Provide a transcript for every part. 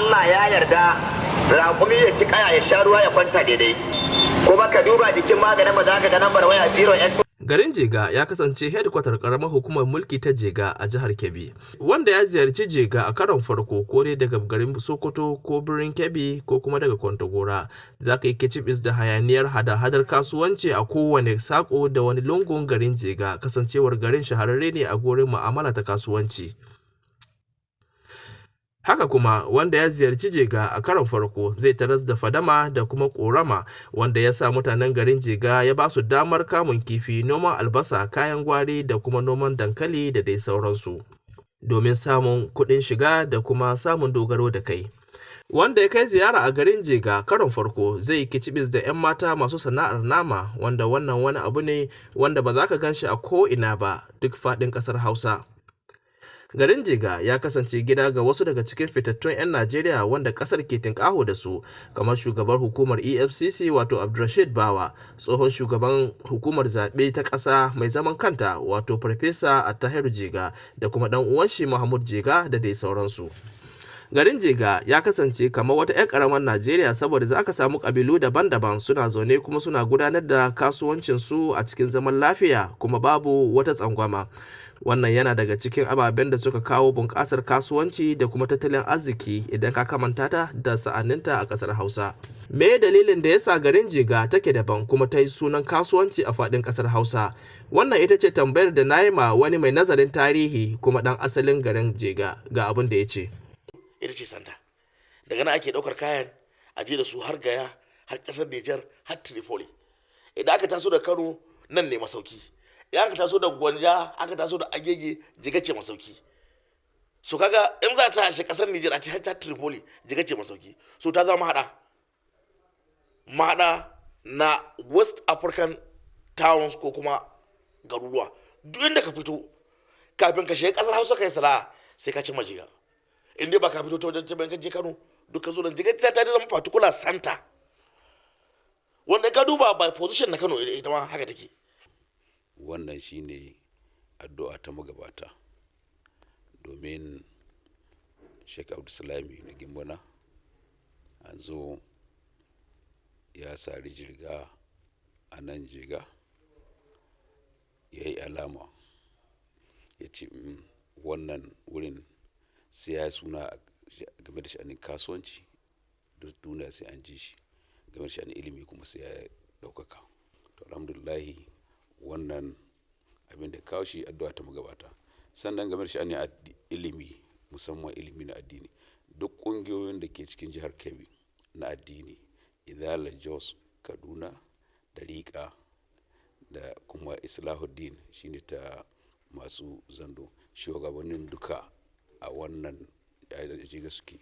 Allah ya yarda raƙumi ya ci kaya ya sha ruwa ya kwanta daidai. Kuma ka duba jikin maganin mu za ka ga lambar waya 0 Garin Jega ya kasance hedkwatar karamar hukumar mulki ta Jega a jihar Kebbi. Wanda ya ziyarci Jega a karon farko ko dai daga garin Sokoto ko birnin Kebbi ko kuma daga Kwantagora, za ka yi kicibis da hayaniyar hada-hadar kasuwanci a kowane sako da wani lungun garin Jega, kasancewar garin shahararre ne a gurin mu'amala ta kasuwanci. Haka kuma wanda ya ziyarci Jega a karon farko zai taras da fadama da kuma korama, wanda ya sa mutanen garin Jega ya ba su damar kamun kifi, noman albasa, kayan gwari da kuma noman dankali da dai sauransu, domin samun kuɗin shiga da kuma samun dogaro da kai. Wanda ya kai ziyara a garin Jega karon farko zai yi kicibis da 'yan mata masu sana'ar nama, wanda wannan wani abu ne wanda ba za ka gan shi a ko'ina ba duk faɗin ƙasar Hausa. Garin Jega ya kasance gida ga wasu daga cikin fitattun 'yan Najeriya wanda kasar ke tinkaho da su, kamar shugabar hukumar EFCC wato Abdulrashid Bawa, tsohon shugaban hukumar zaɓe ta ƙasa mai zaman kanta wato Farfesa Attahiru Jega, da kuma ɗan uwan shi Mahmud Jega da dai sauransu. Garin Jega ya kasance kamar wata 'yan ƙaramar Najeriya, saboda za ka samu ƙabilu daban-daban suna zaune kuma suna gudanar da kasuwancinsu a cikin zaman lafiya kuma babu wata tsangwama. Wannan yana daga cikin ababen da suka kawo bunƙasar kasuwanci da kuma tattalin arziki idan ka kamanta ta da sa'anninta a ƙasar Hausa. Me dalilin da yasa garin Jega take daban kuma ta yi sunan kasuwanci a faɗin ƙasar Hausa? Wannan ita ce tambayar da na yi ma wani mai nazarin tarihi kuma ɗan asalin garin Jega, ga abin da ya ce. Ita ce santa. Daga nan ake ɗaukar kayan a je da su har Gaya, har ƙasar Nijar, har Tripoli. Idan aka taso da Kano, nan ne masauki. Idan aka taso da Gwanja, aka taso da Agege, Jega ce masauki. So kaga in za ta shi ƙasar Nijar a ce har ta Tripoli, Jega ce masauki. So ta zama mahaɗa na West African towns ko kuma garuruwa. Duk inda ka fito, kafin ka shiga ƙasar Hausa kai sana'a sai ka cimma Jega. In dai ba ka fito ta wajen cikin kan je Kano, dukkan zo nan Jega ta zama particular center, wanda ka duba by position na Kano ita ma haka take. Wannan shine addu'a ta magabata, domin Sheikh Abdulsalami na Gimbona an zo ya sari jirga a nan Jega, ya yi alama ya ce wannan wurin sai ya suna game da sha'anin kasuwanci, duk duniya sai an ji shi, game da sha'anin ilimi kuma sai ya ɗaukaka. To alhamdulillahi wannan abin da kawo shi addu'a ta magabata. Sannan game da sha'anin ilimi, musamman ilimi na addini, duk ƙungiyoyin da ke cikin jihar Kebbi na addini, Izala, Jos, Kaduna, Dariƙa da kuma Islahuddin shine ta masu zando, shugabannin duka a wannan Jega suke.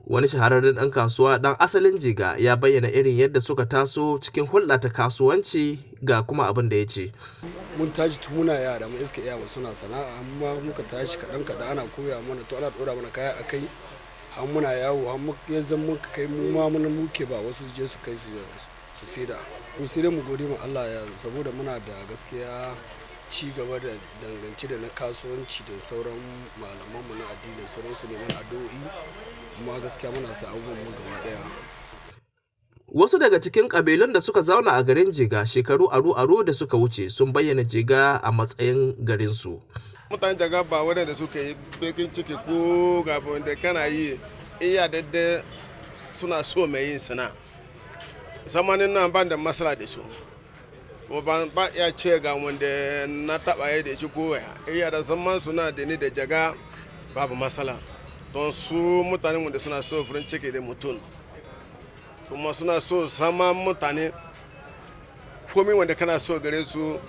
Wani shahararren ɗan kasuwa ɗan asalin Jega ya bayyana irin yadda suka taso cikin hulɗa ta kasuwanci, ga kuma abin da ya ce. Mun tashi tun muna yara, mun iska iyawa suna sana'a, amma muka tashi kaɗan ana koya mana, to ana ɗora mana kaya a kai, har muna yawo, har ya zama muka kai mu ma muke ba wasu je su kai su saida. Mu sai dai mu gode ma Allah ya, saboda muna da gaskiya ci gaba da dangance da na kasuwanci da sauran malamanmu na addini, sauransu ne mana addu'o'i, kuma gaskiya muna sa abubuwan mu gaba daya. Wasu daga cikin ƙabilun da suka zauna a garin Jega shekaru aru-aru da suka wuce sun bayyana Jega a matsayin garinsu. Mutanen Jega ba waɗanda suka yi bakin ciki ko gaba da kana yi, iya daidai suna so mai yin sana. Zamanin nan ban da masala da su. Ba ya ce ga wanda na taɓa yi da shi kowaya, iya da zaman suna da ni da Jega babu matsala, don su mutanen wanda suna so farin ciki da mutum, kuma suna so sama mutane komai wanda kana so gare su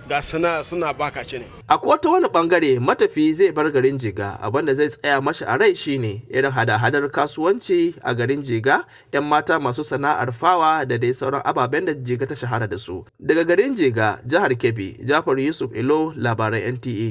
ga sana'a suna baka ci ne. A ta wani bangare matafi zai bar garin Jega, abinda zai tsaya mashi a rai shine irin hada-hadar kasuwanci a garin Jega, 'yan mata masu sana'ar fawa da dai sauran ababen da Jega ta shahara da su. Daga garin Jega, jihar Kebbi, Jafar Yusuf Ilo, labaran NTA.